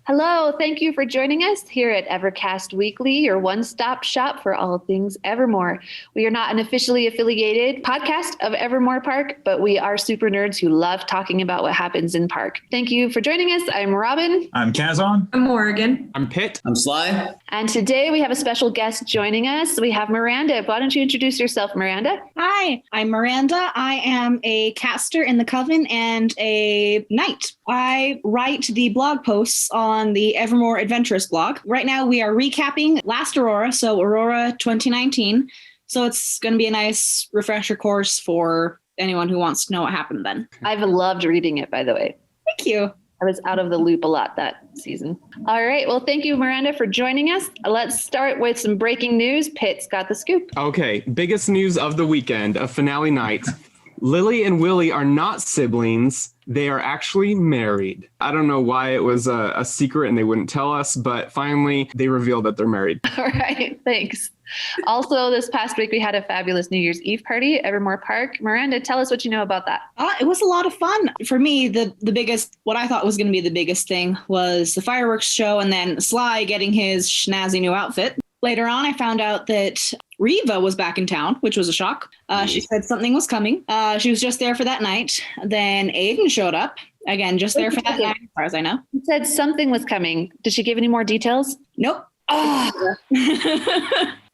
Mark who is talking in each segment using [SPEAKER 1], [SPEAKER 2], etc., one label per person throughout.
[SPEAKER 1] Hello, thank you for joining us here at Evercast Weekly, your one-stop shop for all things Evermore. We are not an officially affiliated podcast of Evermore Park, but we are super nerds who love talking about what happens in park. Thank you for joining us. I'm Robin.
[SPEAKER 2] I'm Kazon.
[SPEAKER 3] I'm Morgan.
[SPEAKER 4] I'm Pitt.
[SPEAKER 5] I'm Sly.
[SPEAKER 1] And today we have a special guest joining us. We have Miranda. Why don't you introduce yourself, Miranda?
[SPEAKER 6] Hi, I'm Miranda. I am a caster in the Coven and a knight. I write the blog posts on the Evermore Adventurous blog. Right now we are recapping last Aurora, so Aurora 2019. So it's going to be a nice refresher course for anyone who wants to know what happened then.
[SPEAKER 1] I've loved reading it, by the way.
[SPEAKER 6] Thank you.
[SPEAKER 1] I was out of the loop a lot that season. All right. Well, thank you, Miranda, for joining us. Let's start with some breaking news. Pitt's got the scoop.
[SPEAKER 4] Okay. Biggest news of the weekend, of finale night. Lily and Willie are not siblings. They are actually married. I don't know why it was a secret and they wouldn't tell us, but finally they revealed that they're married.
[SPEAKER 1] All right. Thanks. Also, this past week, we had a fabulous New Year's Eve party at Evermore Park. Miranda, tell us what you know about that.
[SPEAKER 6] It was a lot of fun. For me, the biggest, what I thought was going to be the biggest thing was the fireworks show and then Sly getting his snazzy new outfit. Later on, I found out that Reva was back in town, which was a shock. She said something was coming. She was just there for that night. Then Aiden showed up. Again, just there for that night, as far as I know.
[SPEAKER 1] She said something was coming. Did she give any more details?
[SPEAKER 6] Nope. Oh.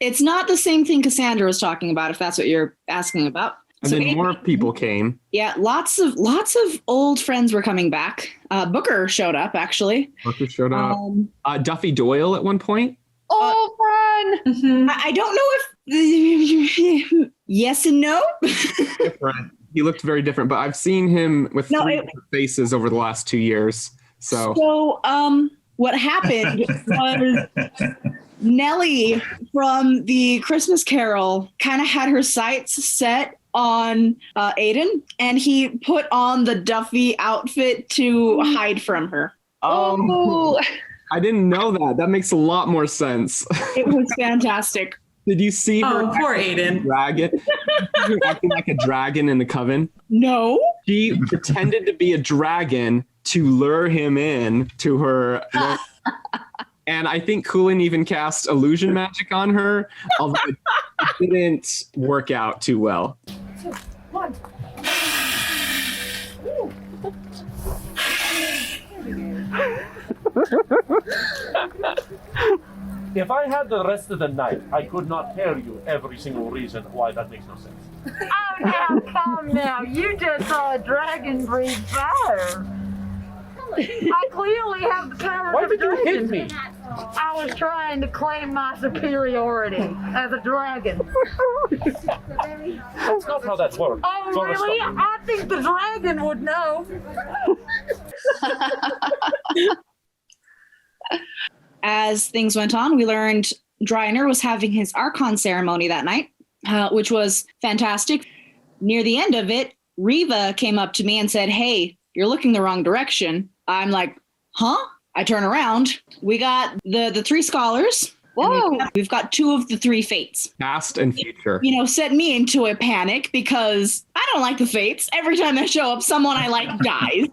[SPEAKER 6] It's not the same thing Cassandra was talking about, if that's what you're asking about.
[SPEAKER 4] And
[SPEAKER 6] so
[SPEAKER 4] then
[SPEAKER 6] Aiden,
[SPEAKER 4] more people came.
[SPEAKER 6] Yeah, lots of old friends were coming back. Booker showed up, actually.
[SPEAKER 4] Booker showed up. Duffy Doyle at one point.
[SPEAKER 1] Oh, fun.
[SPEAKER 6] Mm-hmm. I don't know if yes and no.
[SPEAKER 4] Different. He looked very different, but I've seen him with three different faces over the last 2 years. So what happened was Nellie from the Christmas Carol kind of had her sights set on Aiden, and he put on the Duffy outfit to hide from her. I didn't know that. That makes a lot more sense.
[SPEAKER 6] It was fantastic.
[SPEAKER 4] Did you see her?
[SPEAKER 3] Oh, poor Aiden.
[SPEAKER 4] Dragon? Her acting like a dragon in the Coven?
[SPEAKER 6] No.
[SPEAKER 4] She pretended to be a dragon to lure him in to her. And I think Coolin even cast illusion magic on her, although it didn't work out too well.
[SPEAKER 6] One.
[SPEAKER 7] If I had the rest of the night, I could not tell you every single reason why that makes no sense.
[SPEAKER 8] Oh, now, come now. You just saw a dragon breathe fire. I clearly have the power
[SPEAKER 7] Why
[SPEAKER 8] of
[SPEAKER 7] did you hit
[SPEAKER 8] dragon.
[SPEAKER 7] me?
[SPEAKER 8] I was trying to claim my superiority as a dragon.
[SPEAKER 7] That's not how that works.
[SPEAKER 8] Oh,
[SPEAKER 7] So
[SPEAKER 8] really?
[SPEAKER 7] stop.
[SPEAKER 8] I think the dragon would know.
[SPEAKER 6] As things went on, we learned Driner was having his Archon ceremony that night, which was fantastic. Near the end of it, Reva came up to me and said, "Hey, you're looking the wrong direction." I'm like, huh? I turn around. We got the three scholars.
[SPEAKER 1] Whoa.
[SPEAKER 6] We've got two of the three fates.
[SPEAKER 4] Past and future.
[SPEAKER 6] Set me into a panic because I don't like the fates. Every time they show up, someone I like dies.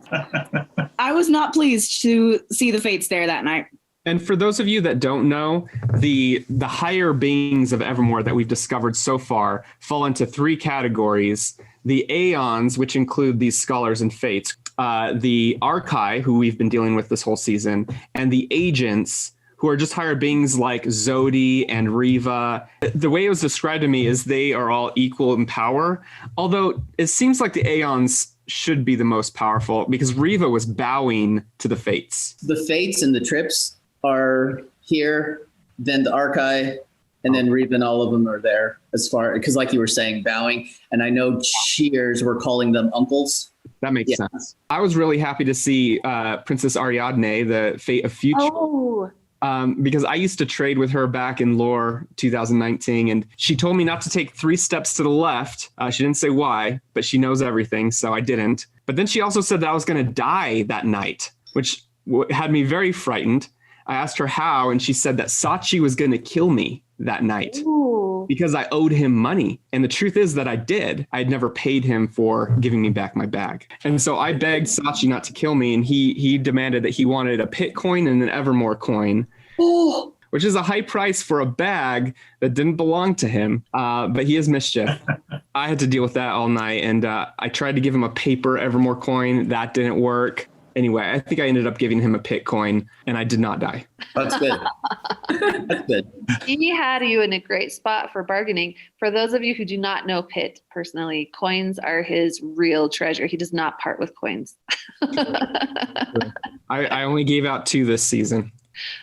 [SPEAKER 6] I was not pleased to see the fates there that night.
[SPEAKER 4] And for those of you that don't know, the higher beings of Evermore that we've discovered so far fall into three categories. The Aeons, which include these scholars and fates, the Archai, who we've been dealing with this whole season, and the Agents, who are just higher beings like Zodi and Reva. The way it was described to me is they are all equal in power, although it seems like the Aeons should be the most powerful because Reva was bowing to the fates.
[SPEAKER 5] The Fates and the Trips are here, then the Archai, and then Reva and all of them are there as far, because like you were saying, bowing. And I know Cheers, we're calling them uncles.
[SPEAKER 4] That makes sense. I was really happy to see Princess Ariadne, the Fate of Future.
[SPEAKER 1] Oh.
[SPEAKER 4] Because I used to trade with her back in Lore 2019, and she told me not to take 3 steps to the left. She didn't say why, but she knows everything, so I didn't. But then she also said that I was going to die that night, which had me very frightened. I asked her how, and she said that Sachi was going to kill me that night.
[SPEAKER 1] Ooh.
[SPEAKER 4] because I owed him money. And the truth is that I did. I'd never paid him for giving me back my bag. And so I begged Sachi not to kill me. And he demanded that he wanted a pit coin and an Evermore coin. Oh. Which is a high price for a bag that didn't belong to him. But he is mischief. I had to deal with that all night. And I tried to give him a paper Evermore coin. That didn't work. Anyway, I think I ended up giving him a pit coin, and I did not die.
[SPEAKER 5] That's good. That's good.
[SPEAKER 1] He had you in a great spot for bargaining. For those of you who do not know Pitt personally, coins are his real treasure. He does not part with coins.
[SPEAKER 4] I only gave out 2 this season.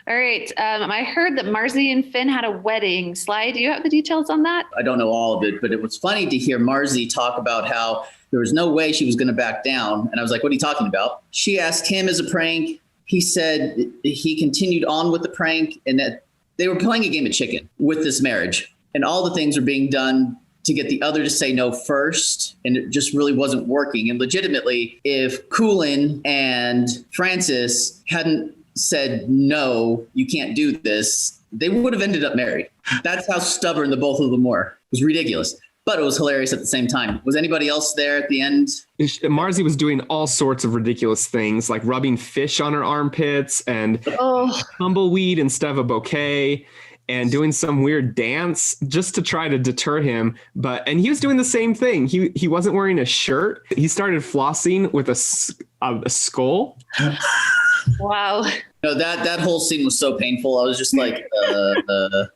[SPEAKER 1] All right. I heard that Marzi and Finn had a wedding. Sly, do you have the details on that?
[SPEAKER 5] I don't know all of it, but it was funny to hear Marzi talk about how there was no way she was going to back down. And I was like, what are you talking about? She asked him as a prank. He said he continued on with the prank and that they were playing a game of chicken with this marriage. And all the things were being done to get the other to say no first. And it just really wasn't working. And legitimately, if Coolin and Francis hadn't said, no, you can't do this, they would have ended up married. That's how stubborn the both of them were. It was ridiculous, but it was hilarious at the same time. Was anybody else there at the end?
[SPEAKER 4] Marzi was doing all sorts of ridiculous things, like rubbing fish on her armpits and tumbleweed instead of a bouquet, and doing some weird dance just to try to deter him. And he was doing the same thing. He wasn't wearing a shirt. He started flossing with a skull.
[SPEAKER 1] Wow.
[SPEAKER 5] No, that whole scene was so painful. I was just like,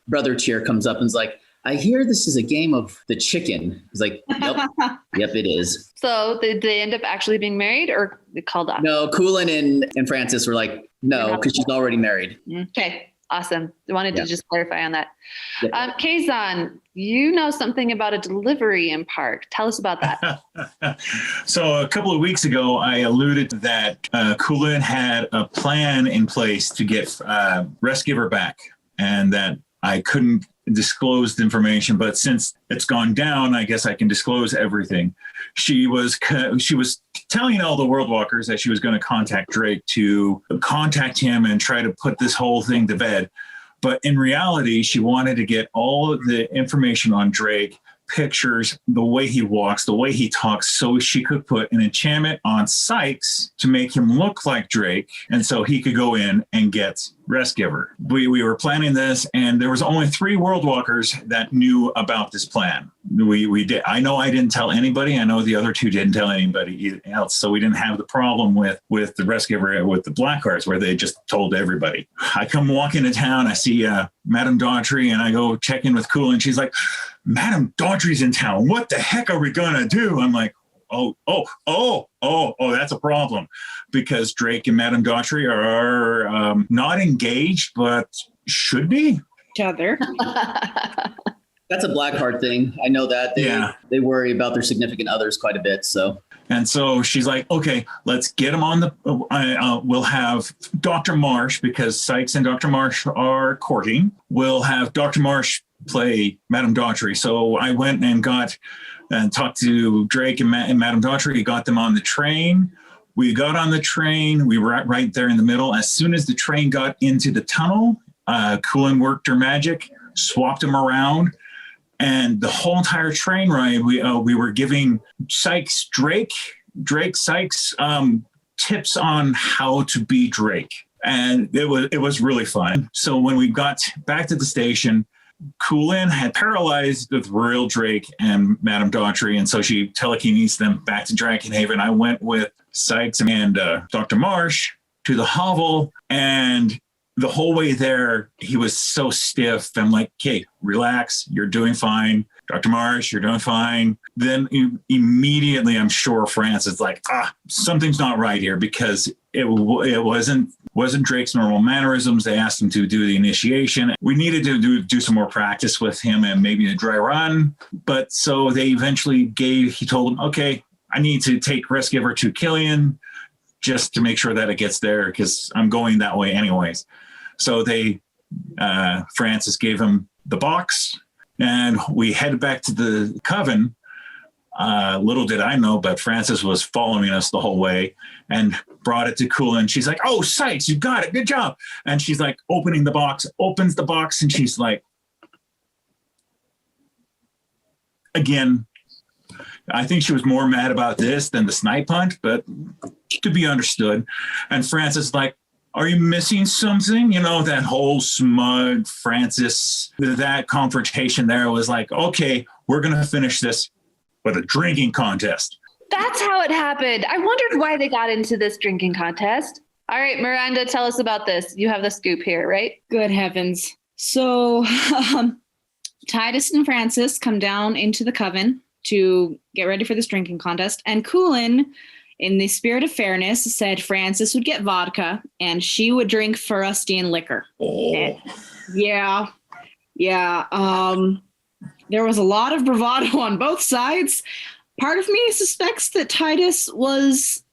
[SPEAKER 5] brother Cheer comes up and is like, I hear this is a game of the chicken. He's like, yep, it is.
[SPEAKER 1] So did they end up actually being married or they called off?
[SPEAKER 5] No, Coolin and Francis were like, no, because she's already married.
[SPEAKER 1] Okay. Awesome. I wanted to just clarify on that.
[SPEAKER 5] Yeah.
[SPEAKER 1] Kazan, you know something about a delivery in park. Tell us about that.
[SPEAKER 2] So a couple of weeks ago, I alluded that Coolin had a plan in place to get Restgiver back, and that I couldn't disclose the information. But since it's gone down, I guess I can disclose everything. She was telling all the World Walkers that she was going to contact Drake to contact him and try to put this whole thing to bed. But in reality, she wanted to get all of the information on Drake, pictures, the way he walks, the way he talks, so she could put an enchantment on Sykes to make him look like Drake, and so he could go in and get Restgiver. We were planning this, and there was only 3 World Walkers that knew about this plan. We did. I know I didn't tell anybody. I know the other 2 didn't tell anybody else. So we didn't have the problem with the Restgiver with the Black Hearts, where they just told everybody. I come walk into town, I see Madame Daughtry, and I go check in with Cool, and she's like, Madame Daughtry's in town. What the heck are we gonna do? I'm like, oh, that's a problem, because Drake and Madame Daughtry are not engaged, but should be.
[SPEAKER 6] Each other.
[SPEAKER 5] That's a Blackheart thing. I know that. They worry about their significant others quite a bit. So.
[SPEAKER 2] And so she's like, okay, let's get him on the, we'll have Dr. Marsh, because Sykes and Dr. Marsh are courting. We'll have Dr. Marsh play Madame Daughtry. So I went and talked to Drake and Madame Daughtry, got them on the train. We got on the train. We were right there in the middle. As soon as the train got into the tunnel, Coolin worked her magic, swapped them around. And the whole entire train ride, we were giving Drake Sykes tips on how to be Drake. And it was really fun. So when we got back to the station, Coolin had paralyzed with real Drake and Madame Daughtry, and so she telekinesed them back to Dragonhaven. I went with Sykes and Dr. Marsh to the hovel, and the whole way there, he was so stiff. I'm like, okay, relax. You're doing fine. Dr. Marsh, you're doing fine. Then immediately, I'm sure Francis is like, something's not right here, because it wasn't Drake's normal mannerisms. They asked him to do the initiation. We needed to do some more practice with him and maybe a dry run. But so they eventually he told him, okay, I need to take Restgiver to Killian just to make sure that it gets there, because I'm going that way anyways. So Francis gave him the box, and we headed back to the Coven. Little did I know, but Francis was following us the whole way and brought it to Coolin. She's like, oh, Sykes, you got it. Good job. And she's like opens the box, and she's like, again, I think she was more mad about this than the snipe hunt, but to be understood. And Francis is like, are you missing something? You know, that whole smug Francis, that confrontation there was like, okay, we're going to finish this with a drinking contest.
[SPEAKER 1] That's how it happened. I wondered why they got into this drinking contest. All right, Miranda, tell us about this. You have the scoop here, right?
[SPEAKER 6] Good heavens. So Titus and Francis come down into the coven to get ready for this drinking contest. And Coolin, in the spirit of fairness, said Francis would get vodka and she would drink Furustian liquor.
[SPEAKER 2] Oh.
[SPEAKER 6] Yeah. There was a lot of bravado on both sides. Part of me suspects that Titus was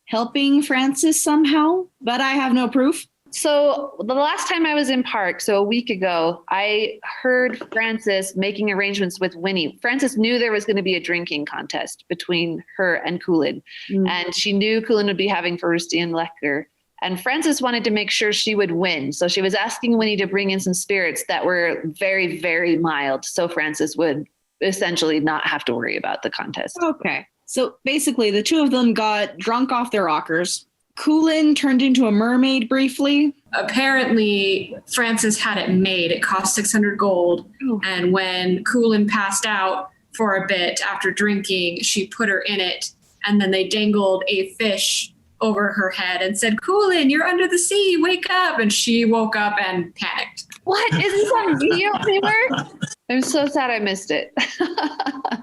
[SPEAKER 6] helping Francis somehow, but I have no proof.
[SPEAKER 1] So the last time I was in Park, so a week ago, I heard Francis making arrangements with Winnie. Francis knew there was going to be a drinking contest between her and Coolin, and she knew Coolin would be having Furustian liquor. And Francis wanted to make sure she would win. So she was asking Winnie to bring in some spirits that were very, very mild. So Francis would essentially not have to worry about the contest.
[SPEAKER 6] Okay. So basically the two of them got drunk off their rockers. Coolin turned into a mermaid briefly.
[SPEAKER 3] Apparently, Francis had it made. It cost 600 gold.
[SPEAKER 6] Oh.
[SPEAKER 3] And when Coolin passed out for a bit after drinking, she put her in it. And then they dangled a fish over her head and said, Coolin, you're under the sea, wake up. And she woke up and panicked.
[SPEAKER 1] What? Is this on video anywhere? I'm so sad I missed it.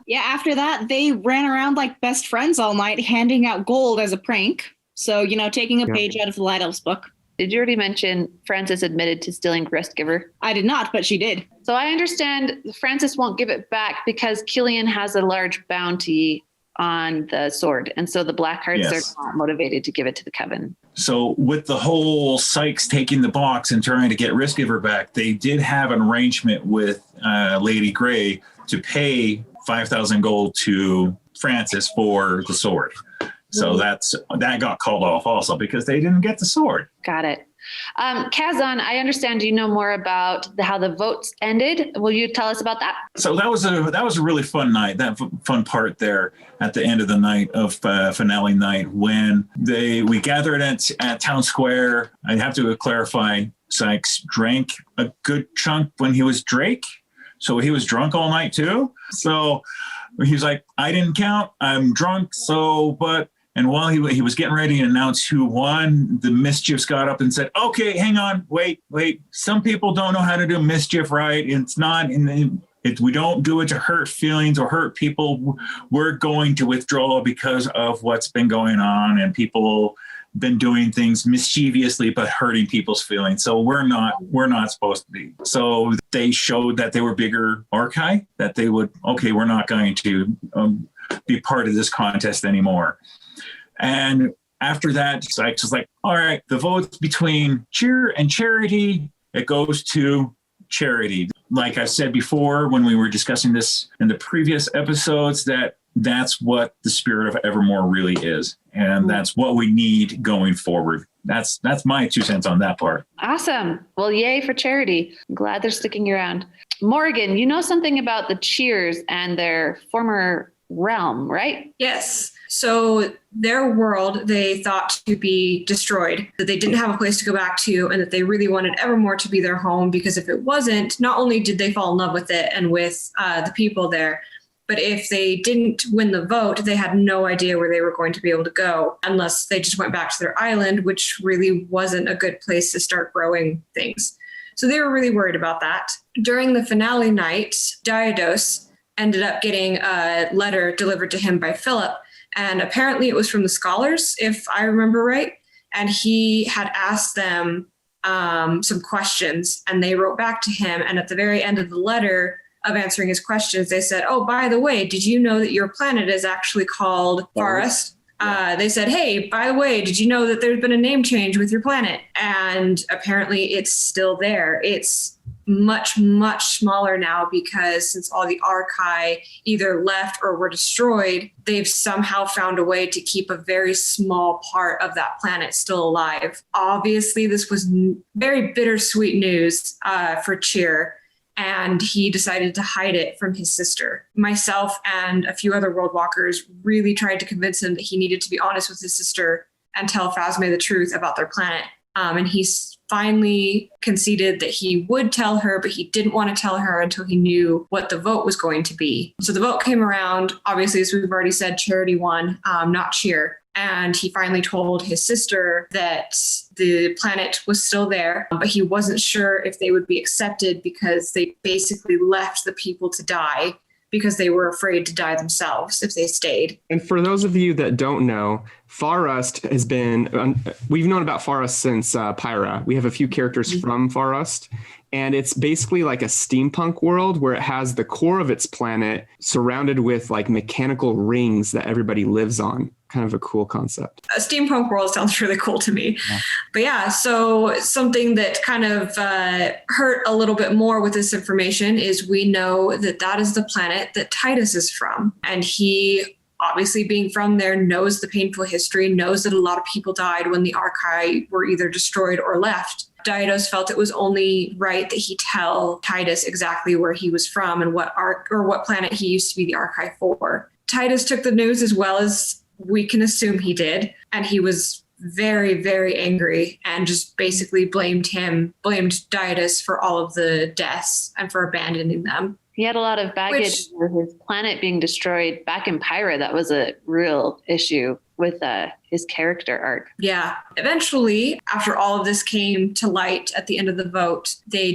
[SPEAKER 6] Yeah, after that, they ran around like best friends all night, handing out gold as a prank. So, you know, taking a page out of the Light Elf's book.
[SPEAKER 1] Did you already mention Francis admitted to stealing Restgiver?
[SPEAKER 6] I did not, but she did.
[SPEAKER 1] So I understand Francis won't give it back because Killian has a large bounty on the sword. And so the Blackhearts are not motivated to give it to the Coven.
[SPEAKER 2] So with the whole Sykes taking the box and trying to get Restgiver back, they did have an arrangement with Lady Grey to pay 5,000 gold to Francis for the sword. So that got called off also because they didn't get the sword.
[SPEAKER 1] Got it. Kazan, I understand you know more about how the votes ended. Will you tell us about that?
[SPEAKER 2] So that was a really fun night. That fun part there at the end of the night of finale night when we gathered at Town Square. I have to clarify. Sykes drank a good chunk when he was Drake, so he was drunk all night too. So he was like, "I didn't count. I'm drunk." And while he was getting ready to announce who won, the Mischiefs got up and said, okay, hang on, wait. Some people don't know how to do mischief right. It's not, we don't do it to hurt feelings or hurt people. We're going to withdraw because of what's been going on and people been doing things mischievously but hurting people's feelings. So we're not supposed to be. So they showed that they were bigger Archai, that they would, okay, we're not going to be part of this contest anymore. And after that, Sykes was like, all right, the vote's between cheer and charity. It goes to charity. Like I said before, when we were discussing this in the previous episodes, that's what the spirit of Evermore really is. And that's what we need going forward. That's my 2 cents on that part.
[SPEAKER 1] Awesome. Well, yay for charity. I'm glad they're sticking around. Morgan, you know something about the Cheers and their former realm, right?
[SPEAKER 3] Yes. So their world, they thought to be destroyed, that they didn't have a place to go back to, and that they really wanted Evermore to be their home, because if it wasn't, not only did they fall in love with it and with the people there, but if they didn't win the vote, they had no idea where they were going to be able to go unless they just went back to their island, which really wasn't a good place to start growing things. So they were really worried about that. During the finale night, Diodos ended up getting a letter delivered to him by Philip. And apparently it was from the scholars, if I remember right. And he had asked them some questions, and they wrote back to him. And at the very end of the letter of answering his questions, they said, oh, by the way, did you know that your planet is actually called Forest? They said, hey, by the way, did you know that there's been a name change with your planet? And apparently it's still there. It's much, much smaller now because since all the Archai either left or were destroyed, they've somehow found a way to keep a very small part of that planet still alive. Obviously, this was very bittersweet news for Cheer. and he decided to hide it from his sister. Myself and a few other world walkers really tried to convince him that he needed to be honest with his sister and tell Phasme the truth about their planet. And he's finally conceded that he would tell her, but he didn't want to tell her until he knew what the vote was going to be. So the vote came around. Obviously, as we've already said, Charity won, not Cheer. And he finally told his sister that the planet was still there, but he wasn't sure if they would be accepted because they basically left the people to die because they were afraid to die themselves if they stayed.
[SPEAKER 4] And for those of you that don't know, Farust has been, we've known about Farust since Pyra. We have a few characters from Farust, and it's basically like a steampunk world where it has the core of its planet surrounded with like mechanical rings that everybody lives on. Kind of a cool concept.
[SPEAKER 3] A steampunk world sounds really cool to me. Yeah. But yeah, so something that kind of hurt a little bit more with this information is we know that that is the planet that Titus is from. And he, obviously being from there, knows the painful history, knows that a lot of people died when the Archai were either destroyed or left. Daidos felt it was only right that he tell Titus exactly where he was from and what planet he used to be the Archai for. Titus took the news as well as we can assume he did, and he was very, very angry and just basically blamed Daidos for all of the deaths and for abandoning them.
[SPEAKER 1] He had a lot of baggage with his planet being destroyed back in Pyra. That was a real issue with his character arc.
[SPEAKER 3] Yeah. Eventually, after all of this came to light at the end of the vote, the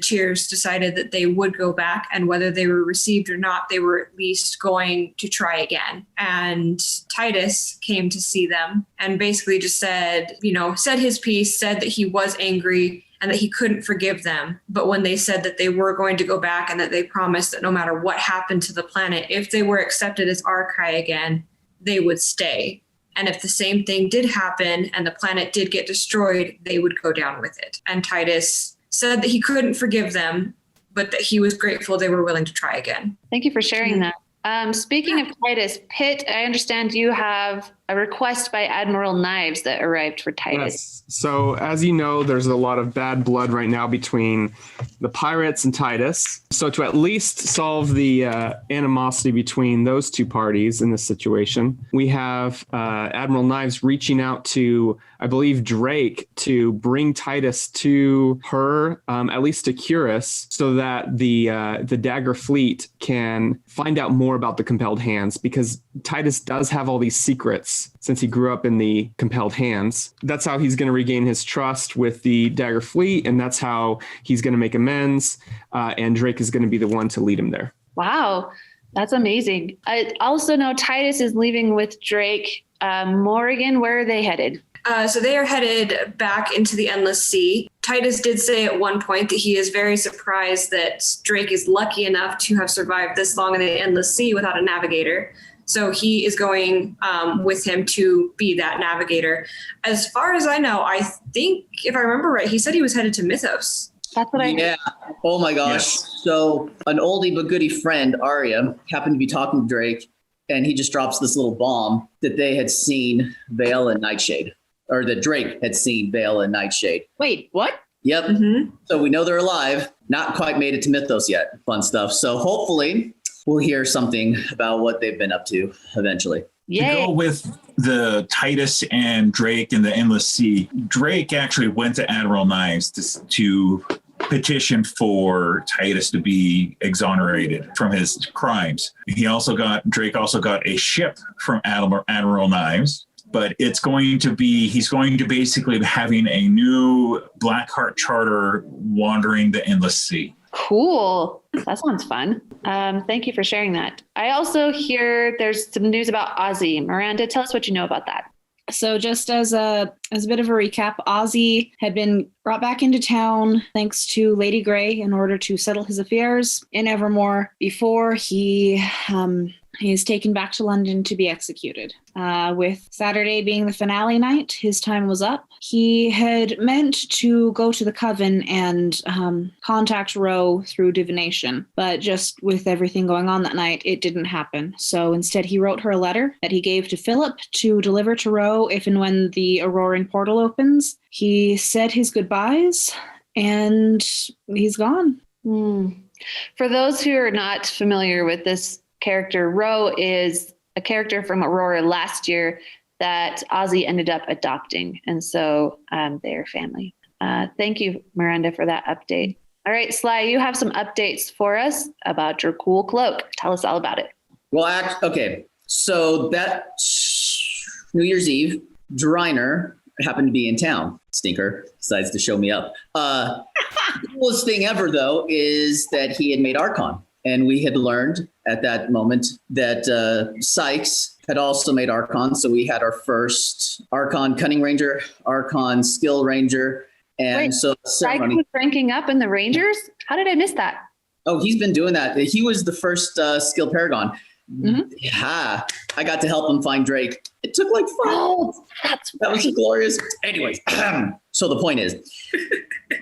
[SPEAKER 3] Cheers decided that they would go back, and whether they were received or not, they were at least going to try again. And Titus came to see them and basically just said his piece, said that he was angry and that he couldn't forgive them. But when they said that they were going to go back and that they promised that no matter what happened to the planet, if they were accepted as Archai again, they would stay. And if the same thing did happen and the planet did get destroyed, they would go down with it. And Titus said that he couldn't forgive them, but that he was grateful they were willing to try again.
[SPEAKER 1] Thank you for sharing that. Speaking of Titus, Pitt, I understand you have a request by Admiral Knives that arrived for Titus.
[SPEAKER 4] Yes. So as you know, there's a lot of bad blood right now between the pirates and Titus. So to at least solve the animosity between those two parties in this situation, we have Admiral Knives reaching out to, I believe, Drake to bring Titus to her, at least to Curus, so that the Dagger Fleet can find out more about the Compelled Hands, because Titus does have all these secrets since he grew up in the Compelled Hands. That's how he's going to regain his trust with the Dagger Fleet, and that's how he's going to make amends, and Drake is going to be the one to lead him there.
[SPEAKER 1] Wow, that's amazing. I also know Titus is leaving with Drake. Morrigan, where are they headed?
[SPEAKER 3] So they are headed back into the Endless Sea. Titus did say at one point that he is very surprised that Drake is lucky enough to have survived this long in the Endless Sea without a navigator. So he is going with him to be that navigator. As far as I know, I think, if I remember right, he said he was headed to Mythos.
[SPEAKER 1] That's what I heard.
[SPEAKER 5] Yeah. Oh my gosh.
[SPEAKER 2] Yes.
[SPEAKER 5] So an oldie but goodie friend, Arya, happened to be talking to Drake, and he just drops this little bomb that they had seen Vale and Nightshade, or that Drake had seen Vale and Nightshade.
[SPEAKER 6] Wait, what?
[SPEAKER 5] Yep.
[SPEAKER 3] Mm-hmm.
[SPEAKER 5] So we know they're alive. Not quite made it to Mythos yet. Fun stuff. So hopefully we'll hear something about what they've been up to eventually.
[SPEAKER 1] Yay.
[SPEAKER 2] To go with the Titus and Drake in the Endless Sea, Drake actually went to Admiral Knives to petition for Titus to be exonerated from his crimes. Drake also got a ship from Admiral Knives, but he's going to basically be having a new Blackheart charter wandering the Endless Sea.
[SPEAKER 1] Cool. That sounds fun. Thank you for sharing that. I also hear there's some news about Ozzy. Miranda, tell us what you know about that.
[SPEAKER 6] So just as a bit of a recap, Ozzy had been brought back into town thanks to Lady Grey in order to settle his affairs in Evermore before he is taken back to London to be executed. With Saturday being the finale night, his time was up. He had meant to go to the Coven and contact Ro through divination, but just with everything going on that night, it didn't happen. So instead, he wrote her a letter that he gave to Philip to deliver to Ro if and when the Auroran portal opens. He said his goodbyes, and he's gone.
[SPEAKER 1] For those who are not familiar with this character, Ro is a character from Aurora last year that Ozzy ended up adopting. And so they're family. Thank you, Miranda, for that update. All right, Sly, you have some updates for us about your cool cloak. Tell us all about it.
[SPEAKER 5] Well, okay. So that New Year's Eve, Driner happened to be in town. Stinker decides to show me up. The coolest thing ever, though, is that he had made Archon. And we had learned at that moment that Sykes had also made Archon. So we had our first Archon Cunning Ranger, Archon Skill Ranger. And
[SPEAKER 1] Wait,
[SPEAKER 5] so
[SPEAKER 1] Sykes was ranking up in the Rangers? How did I miss that?
[SPEAKER 5] Oh, he's been doing that. He was the first Skill Paragon. Yeah, I got to help him find Drake. It took like 5 months. That was glorious. Anyways, so the point is,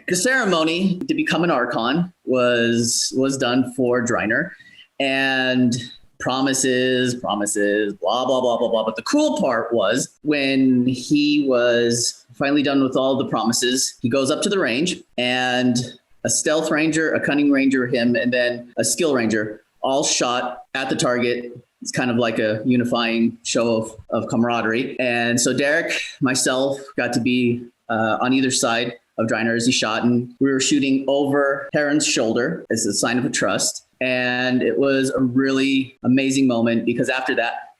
[SPEAKER 5] the ceremony to become an Archon was done for Driner, and promises, blah, blah, blah, blah, blah. But the cool part was when he was finally done with all the promises, he goes up to the range, and a Stealth Ranger, a Cunning Ranger, him, and then a Skill Ranger all shot at the target. It's kind of like a unifying show of camaraderie. And so Derek, myself, got to be on either side of Driner as he shot, and we were shooting over Heron's shoulder as a sign of a trust. And it was a really amazing moment because after that,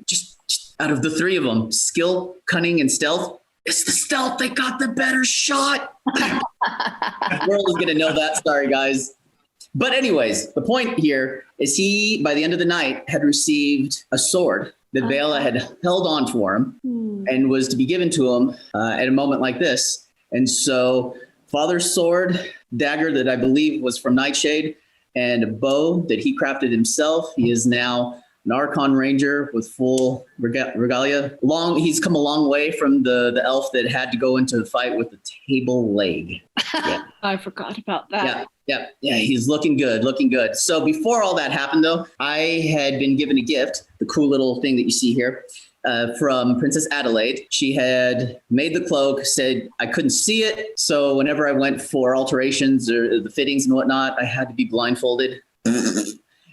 [SPEAKER 5] just out of the three of them, Skill, Cunning, and Stealth, it's the Stealth that got the better shot. The world is going to know that. Sorry, guys. But anyways, the point here is he, by the end of the night, had received a sword that Bela had held on for him and was to be given to him at a moment like this. And so Father's sword, dagger that I believe was from Nightshade, and a bow that he crafted himself. He is now an Archon Ranger with full regalia. He's come a long way from the elf that had to go into a fight with the table leg. Yeah.
[SPEAKER 6] I forgot about that.
[SPEAKER 5] Yeah, he's looking good. So before all that happened, though, I had been given a gift, the cool little thing that you see here, from Princess Adelaide. She had made the cloak, said I couldn't see it. So whenever I went for alterations or the fittings and whatnot, I had to be blindfolded.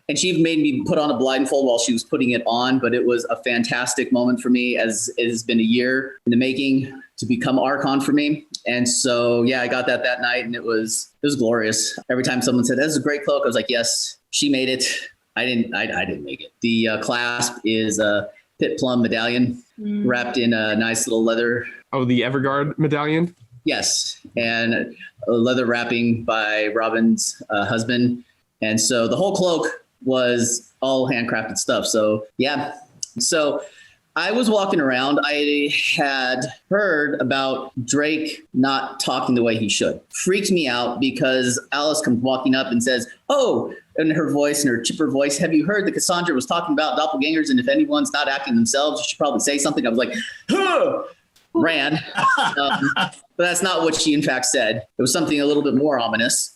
[SPEAKER 5] And she made me put on a blindfold while she was putting it on. But it was a fantastic moment for me, as it has been a year in the making to become Archon for me. And so, yeah, I got that night, and it was glorious. Every time someone said, "That's a great cloak," I was like, "Yes, she made it." I didn't make it. The clasp is a pit plum medallion wrapped in a nice little leather.
[SPEAKER 4] Oh, the Everguard medallion?
[SPEAKER 5] Yes, and a leather wrapping by Robin's husband. And so the whole cloak was all handcrafted stuff. So, yeah. So I was walking around. I had heard about Drake not talking the way he should. Freaked me out because Alice comes walking up and says, "Oh," in her voice, in her chipper voice, "Have you heard that Cassandra was talking about doppelgangers? And if anyone's not acting themselves, you should probably say something." I was like, "Huh!" Ran. But that's not what she in fact said. It was something a little bit more ominous.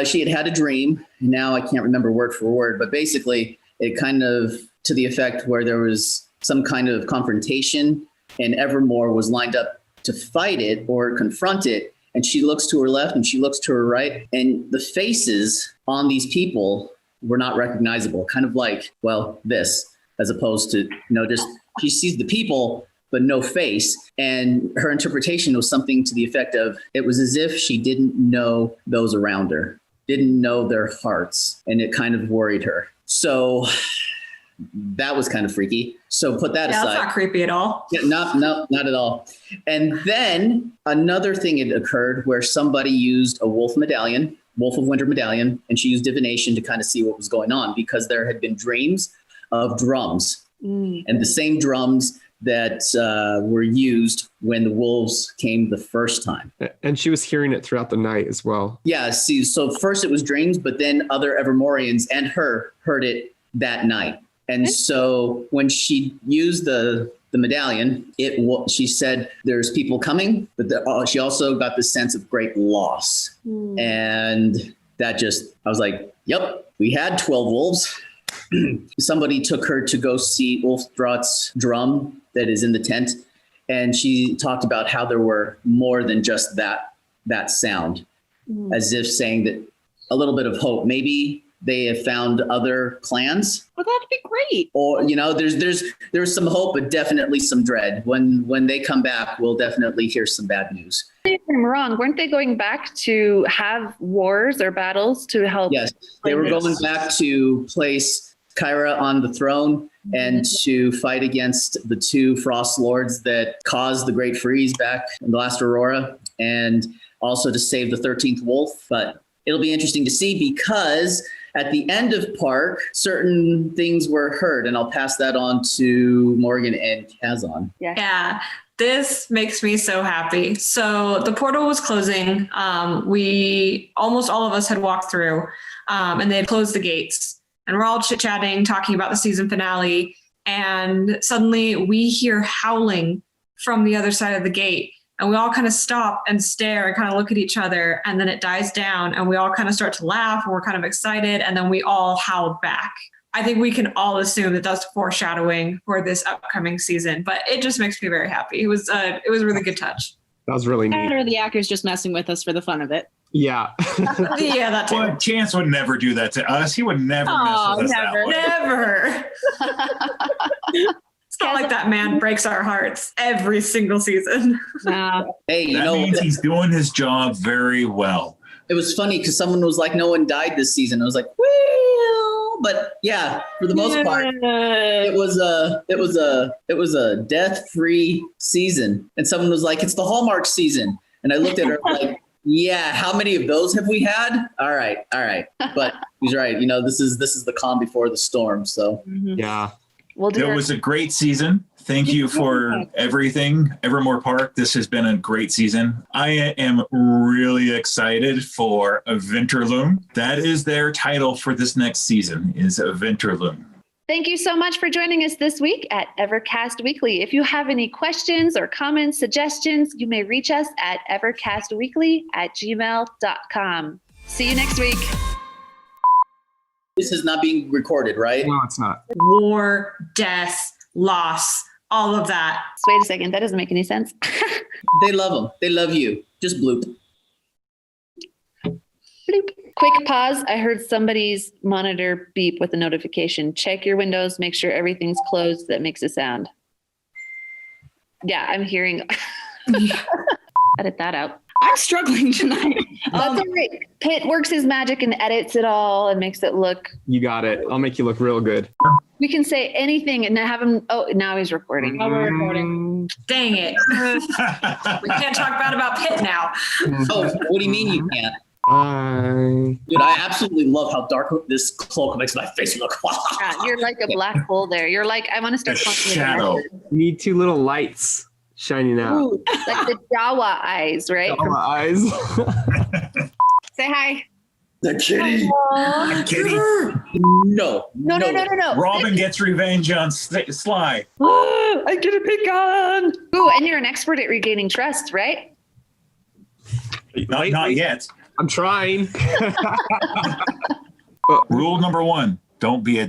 [SPEAKER 5] She had a dream. Now I can't remember word for word, but basically it kind of to the effect where there was some kind of confrontation and Evermore was lined up to fight it or confront it. And she looks to her left and she looks to her right, and the faces on these people were not recognizable, kind of like, well, this, as opposed to, just she sees the people, but no face. And her interpretation was something to the effect of, it was as if she didn't know those around her, didn't know their hearts, and it kind of worried her. So that was kind of freaky. So put that aside.
[SPEAKER 3] That's not creepy at all.
[SPEAKER 5] Yeah, not at all. And then another thing had occurred where somebody used a Wolf of Winter medallion, and she used divination to kind of see what was going on, because there had been dreams of drums and the same drums that were used when the wolves came the first time.
[SPEAKER 4] And she was hearing it throughout the night as well.
[SPEAKER 5] Yeah, see, so first it was dreams, but then other Evermorians and her heard it that night. And so when she used the medallion, she said there's people coming, but she also got the sense of great loss. And that I was like, yep, we had 12 wolves. Somebody took her to go see Ulfdraut's drum that is in the tent. And she talked about how there were more than just that sound, as if saying that a little bit of hope. Maybe they have found other clans.
[SPEAKER 6] Well, that'd be great.
[SPEAKER 5] Or, there's some hope, but definitely some dread. When they come back, we'll definitely hear some bad news.
[SPEAKER 1] If I'm wrong, weren't they going back to have wars or battles to help?
[SPEAKER 5] Yes, they were going back to place Kyra on the throne and to fight against the 2 Frost Lords that caused the Great Freeze back in the last Aurora, and also to save the 13th Wolf. But it'll be interesting to see, because at the end of Park, certain things were heard, and I'll pass that on to Morgan and Kazan.
[SPEAKER 3] Yeah. This makes me so happy. So the portal was closing. We almost all of us had walked through, and they had closed the gates. And we're all chit-chatting, talking about the season finale. And suddenly we hear howling from the other side of the gate. And we all kind of stop and stare and kind of look at each other. And then it dies down and we all kind of start to laugh and we're kind of excited. And then we all howled back. I think we can all assume that that's foreshadowing for this upcoming season, but it just makes me very happy. It was a really good touch.
[SPEAKER 4] That was really neat.
[SPEAKER 6] Or the actors just messing with us for the fun of it.
[SPEAKER 4] Yeah.
[SPEAKER 3] Yeah, that too.
[SPEAKER 2] Well, Chance would never do that to us. He would never mess with us that way.
[SPEAKER 3] Never. It's not like that man breaks our hearts every single season.
[SPEAKER 5] Hey,
[SPEAKER 2] That means he's doing his job very well.
[SPEAKER 5] It was funny because someone was like, no one died this season. I was like, well, but yeah, for the most part, it was a death-free season. And someone was like, it's the Hallmark season. And I looked at her like, yeah, how many of those have we had? All right. But he's right. This is the calm before the storm. So
[SPEAKER 4] Yeah.
[SPEAKER 2] It was a great season. Thank you for everything, Evermore Park. This has been a great season. I am really excited for Winterloom. That is their title for this next season, is Winterloom.
[SPEAKER 1] Thank you so much for joining us this week at Evercast Weekly. If you have any questions or comments, suggestions, you may reach us at evercastweekly@gmail.com. See you next week.
[SPEAKER 5] this is not being recorded, right?
[SPEAKER 4] No, it's not.
[SPEAKER 3] War, death, loss, all of that.
[SPEAKER 1] Wait a second. That doesn't make any sense.
[SPEAKER 5] They love them. They love you. Just bloop.
[SPEAKER 1] Bloop. Quick pause. I heard somebody's monitor beep with a notification. Check your windows. Make sure everything's closed. That makes a sound. Yeah, I'm hearing. Edit that out.
[SPEAKER 6] I'm struggling tonight.
[SPEAKER 1] That's all right. Pitt works his magic and edits it all and makes it look.
[SPEAKER 4] You got it. I'll make you look real good.
[SPEAKER 1] We can say anything and have him. Oh, now he's recording.
[SPEAKER 6] Now we're recording.
[SPEAKER 3] Dang it. We can't talk bad about Pitt now.
[SPEAKER 5] Oh, what do you mean you can't?
[SPEAKER 4] Dude,
[SPEAKER 5] I absolutely love how dark this cloak makes my face look.
[SPEAKER 1] Yeah, you're like a black hole there. You're like, I want to start
[SPEAKER 2] A
[SPEAKER 1] talking
[SPEAKER 2] shadow.
[SPEAKER 1] about
[SPEAKER 4] you need two little lights shining out.
[SPEAKER 1] Ooh, like the Jawa eyes, right?
[SPEAKER 4] Oh, my eyes.
[SPEAKER 1] Say hi.
[SPEAKER 5] The kitty.
[SPEAKER 2] Kitty.
[SPEAKER 5] No.
[SPEAKER 1] No.
[SPEAKER 2] Robin gets revenge on Sly.
[SPEAKER 6] I get a pick on.
[SPEAKER 1] Ooh, and you're an expert at regaining trust, right?
[SPEAKER 2] Not yet.
[SPEAKER 4] I'm trying.
[SPEAKER 2] Rule number 1, don't be a.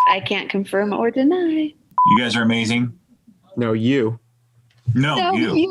[SPEAKER 1] I can't confirm or deny.
[SPEAKER 2] You guys are amazing.
[SPEAKER 4] No, you.
[SPEAKER 2] No, you.